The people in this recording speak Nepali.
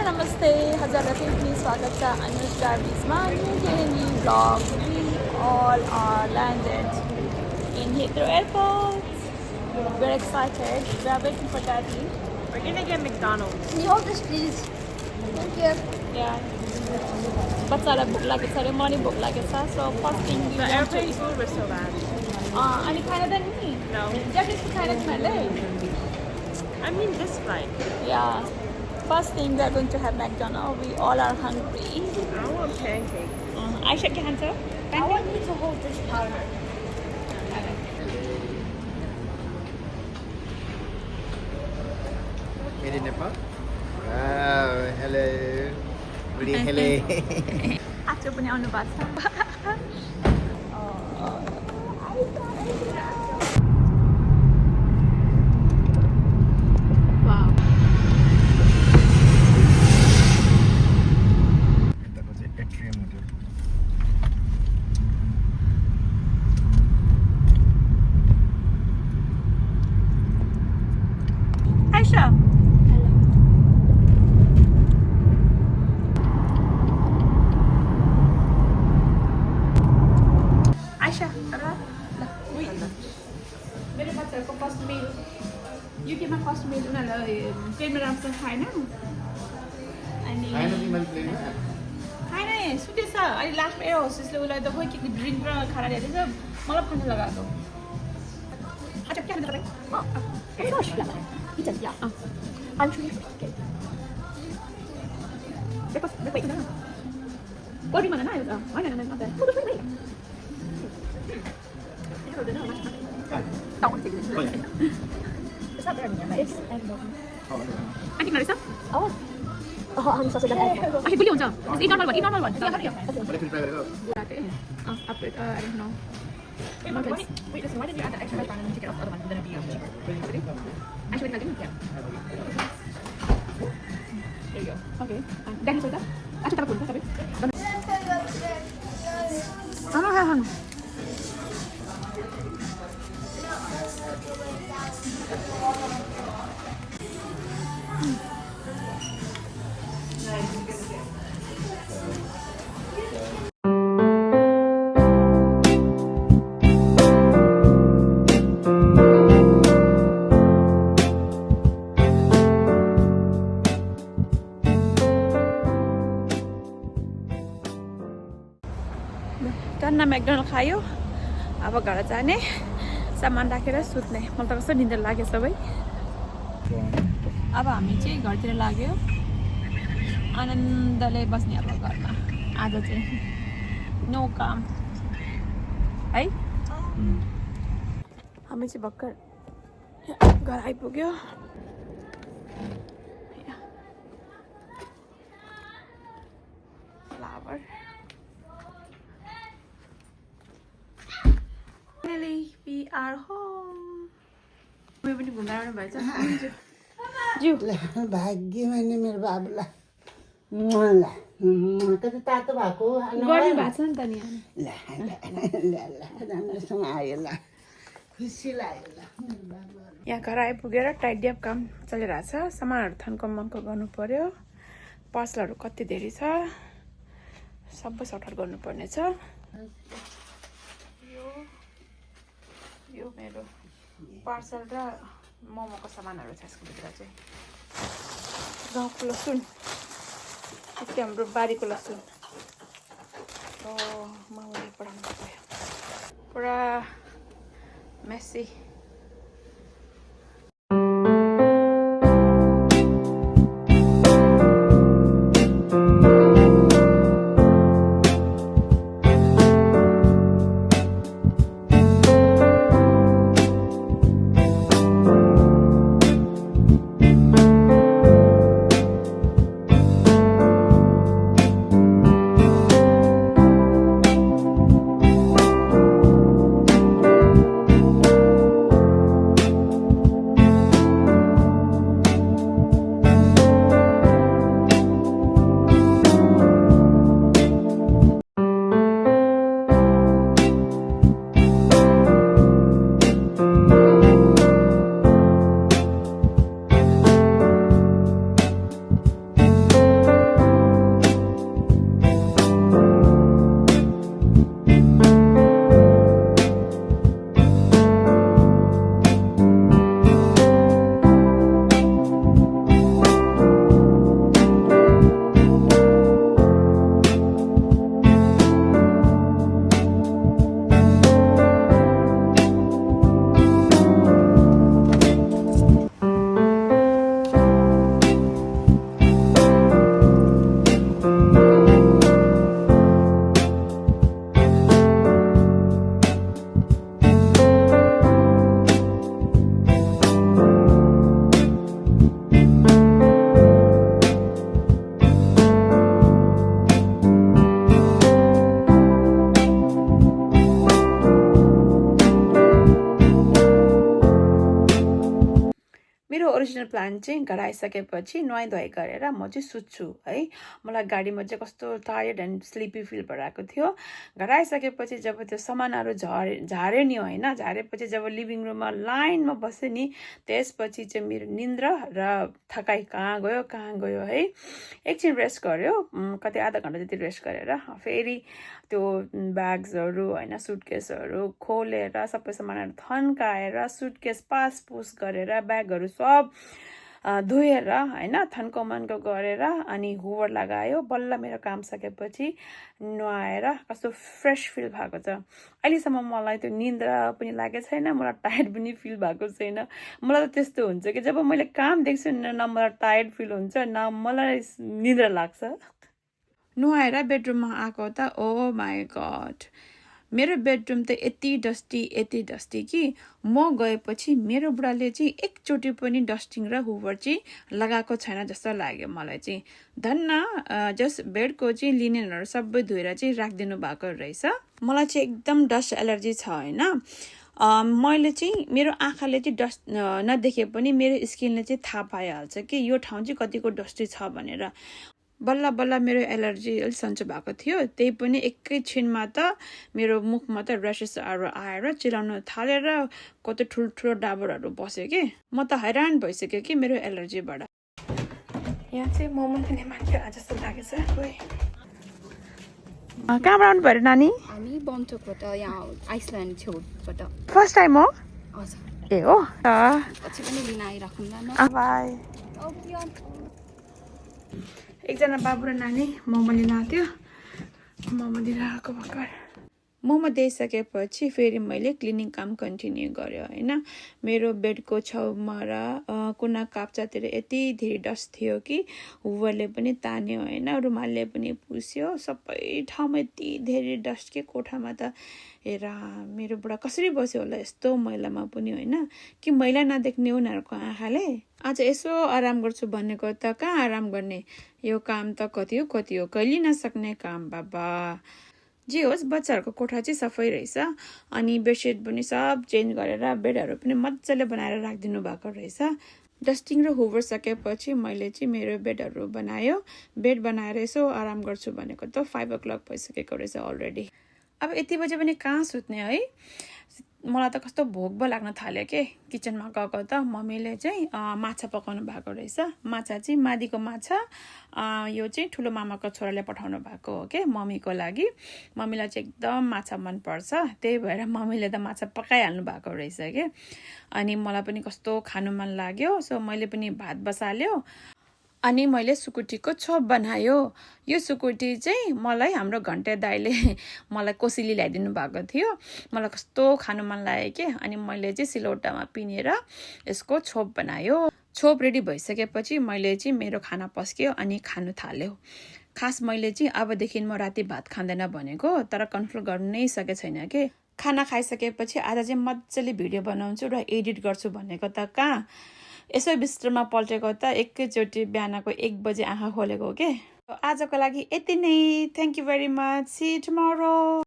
नमस्ते हजुरलाई फेरि पनि स्वागत छ अनुज ट्राभल्समा new vlog. We all are landed in Heathrow Airport. We're excited. We are waiting for Daddy. We're gonna get McDonald's. Can you hold this, please? Thank you. Yeah. बच्चालाई भोक लागेको छ अरे मलाई भोक लागेको छ so first thing The airplane food was so bad. अनि खाना त नि No. ज्याकेटको खाना तिमीहरूले I mean this flight. Yeah. First thing we are going to have McDonald's. We all are hungry. I want pancake. Aisha के खान्छ? I want you to hold this powder. Made in Nepal? Wow, hello. Good hello. आजु पनि आउनु भएको छ. Wow. यताको चाहिँ एट्रियम होटल. Aisha. Aisha, मेरो बच्चाहरूको फर्स्ट मेल युकेमा फर्स्ट मेल उनीहरूलाई ट्रेनमा राम्रोसँग खाएन अनि आएन तिमीले प्लेनमा? खाएन सुतेछ अहिले लास्टमा एयर होस्टेसले उसलाई त खोइ के ड्रिङ्क र खाना ल्याइदिएछ मलाई खानु लगाएको अच्छा के खानु तपाईँ Pizza, yeah. I'm sure you're okay. Breakfast break भइकन कोल्ड ड्रिङ्क भन न होइन It's not very nice. It's aunty रहेछ Oh, I'm supposed to get it. भोलि हुन्छ इ नर्मल भन मैले फेरि ट्राई गरेको. I don't know. Wait, listen, why did you add the extra headband and then take it off the other one? Then it'd be cheaper. Actually, I didn't. Yeah. There you go. Okay. Then you that. Actually, tak apa pun, tapi. Ano. टन्ना McDonald's खायो अब घर जाने सामान राखेर सुत्ने मलाई त कस्तो निन्द्रा लाग्यो सबै अब हामी चाहिँ घरतिर लाग्यो आनन्दले बस्ने अब घरमा आज चाहिँ नो काम है हामी चाहिँ भर्खर घर आइपुग्यो flower Finally, we are home. We पनि घुम्न आउनु भएछ ज्यू भाग्यमानी मेरो बाबुलाई ल कति तातो भएको गर्नु भएको छ नि त नि ल राम्रोसँग आयो ल खुसी लाग्यो ल मेरो बाबु यहाँ घर आइपुगेर टाइडी अप काम चलिरहेछ सामानहरू थानको मनको गर्नु पर्यो पार्सलहरू कति धेरै छ सबै सर्ट गर्नुपर्ने छ यो मेरो पार्सल र मोमोको सामानहरू छ यसको भित्र चाहिँ गाउँको लसुन यति हाम्रो बारीको लसुन माउले पढाउनु गयो पुरा मेसी प्लान चाहिँ गराइसकेपछि नुहाइ गरेर म चाहिँ सुत्छु है। मलाई गाडीमा चाहिँ कस्तो टायर्ड एन्ड स्लिपी फिल भइरहेको थियो। घर आइसकेपछि जब त्यो सामानहरू झार्यो नि होइन, झारेपछि जब लिभिङ रुममा लाइनमा बसेँ नि, त्यसपछि चाहिँ मेरो निन्द्रा र थकाइ कहाँ गयो है। एकछिन रेस्ट गर्यो, कति आधा घन्टा जति रेस्ट गरेर फेरि त्यो ब्याग्सहरू होइन, सुटकेसहरू खोलेर सबै सामानहरू थन्काएर सुटकेस पासपुस गरेर ब्यागहरू सब धोएर होइन, थन्को मन्को गरेर अनि हुवर लगायो। बल्ल मेरो काम सकेपछि नुहाएर कस्तो फ्रेस फिल भएको छ। अहिलेसम्म मलाई त्यो निन्द्रा पनि लागेको छैन, मलाई टायर्ड पनि फिल भएको छैन। मलाई त त्यस्तो हुन्छ कि जब मैले काम देख्छु न मलाई टायर्ड फिल हुन्छ न मलाई निन्द्रा लाग्छ। नुहाएर बेडरुममा आएको त ओ माई गड, मेरो बेडरुम त यति डस्टी कि म गएपछि मेरो बुढाले चाहिँ एकचोटि पनि डस्टिङ र हुवर चाहिँ लगाएको छैन जस्तो लाग्यो मलाई चाहिँ। धन्न जस्ट बेडको चाहिँ लिनेनहरू सबै धोएर चाहिँ राखिदिनु भएको रहेछ। मलाई चाहिँ एकदम डस्ट एलर्जी छ होइन। मैले चाहिँ मेरो आँखाले चाहिँ डस्ट नदेखे पनि मेरो स्किनले चाहिँ थाहा पाइहाल्छ कि यो ठाउँ चाहिँ कतिको डस्टी छ भनेर। बल्ल बल्ल मेरो एलर्जी अलिक सन्चो भएको थियो, त्यही पनि एकैछिनमा त मेरो मुखमा त र्यासेसहरू आएर चिलाउन थालेर कति ठुल्ठुलो डाबरहरू बस्यो कि म त हैरान भइसक्यो कि मेरो एलर्जीबाट। यहाँ चाहिँ मोमो खाने मान्छे आज जस्तो लागेछ। कहाँबाट आउनु पऱ्यो नानी? हामी बन्तोकबाट, यहाँ आइसल्यान्ड छेउबाट। फर्स्ट टाइम हो? हजुर। ए हो, पछि पनि लिन आइराखौँला न। बाई। एकजना बाबु र नानी मोमो लिन आएको थियो, मोमो लिन आएको भर्खर। मोमो दिइसकेपछि फेरि मैले क्लिनिङ काम कन्टिन्यू गर्यो होइन। मेरो बेडको छेउमा र कुना काप्चातिर यति धेरै डस्ट थियो कि हुवरले पनि तान्यो होइन, रुमालले पनि पुस्यो, सबै ठाउँमा यति धेरै डस्ट के कोठामा त। हेर मेरो बुढा कसरी बस्यो होला यस्तो मैलामा पनि होइन, कि मैला नदेख्ने उनीहरूको आँखाले। आज यसो आराम गर्छु भनेको त कहाँ आराम गर्ने, यो काम त कति हो कहिले नसक्ने काम बाबा। जे होस् बच्चाहरूको कोठा चाहिँ सफै रहेछ, अनि बेडसिट पनि सब चेन्ज गरेर बेडहरू पनि मजाले बनाएर राखिदिनु भएको रहेछ। डस्टिङ र हुवर सकेपछि मैले चाहिँ मेरो बेडहरू बनायो। बेड बनाएर यसो आराम गर्छु भनेको त 5 o'clock भइसकेको रहेछ अलरेडी। अब यति बजे पनि कहाँ सुत्ने है। मलाई त कस्तो भोक पो लाग्न थाल्यो के। किचनमा गएको त मम्मीले चाहिँ माछा पकाउनु भएको रहेछ। माछा चाहिँ मादीको माछा, यो चाहिँ ठुलो मामाको छोराले पठाउनु भएको हो के मम्मीको लागि। मम्मीलाई चाहिँ एकदम माछा मनपर्छ, त्यही भएर मम्मीले त माछा पकाइहाल्नु भएको रहेछ के। अनि मलाई पनि कस्तो खानु मन लाग्यो, सो मैले पनि भात बसाल्यो अनि मैले सुकुटीको छोप बनायो। यो सुकुटी चाहिँ मलाई हाम्रो घन्टे दाइले मलाई कोसिली ल्याइदिनु भएको थियो। मलाई कस्तो खानु मन लाग्यो कि, अनि मैले चाहिँ सिलौटामा पिनेर यसको छोप बनायो। छोप रेडी भइसकेपछि मैले चाहिँ मेरो खाना पस्क्यो अनि खानु थाल्यो। खास मैले चाहिँ अबदेखि म राति भात खाँदैन भनेको, तर कन्ट्रोल गर्नु नै सके छैन कि। खाना खाइसकेपछि आज चाहिँ मजाले भिडियो बनाउँछु र एडिट गर्छु भनेको त कहाँ, यसो बिस्तरमा पल्टेको त एकैचोटि बिहानको 1 बजे आँखा खोलेको हो के। आजको लागि यति नै। Thank you very much, see you tomorrow.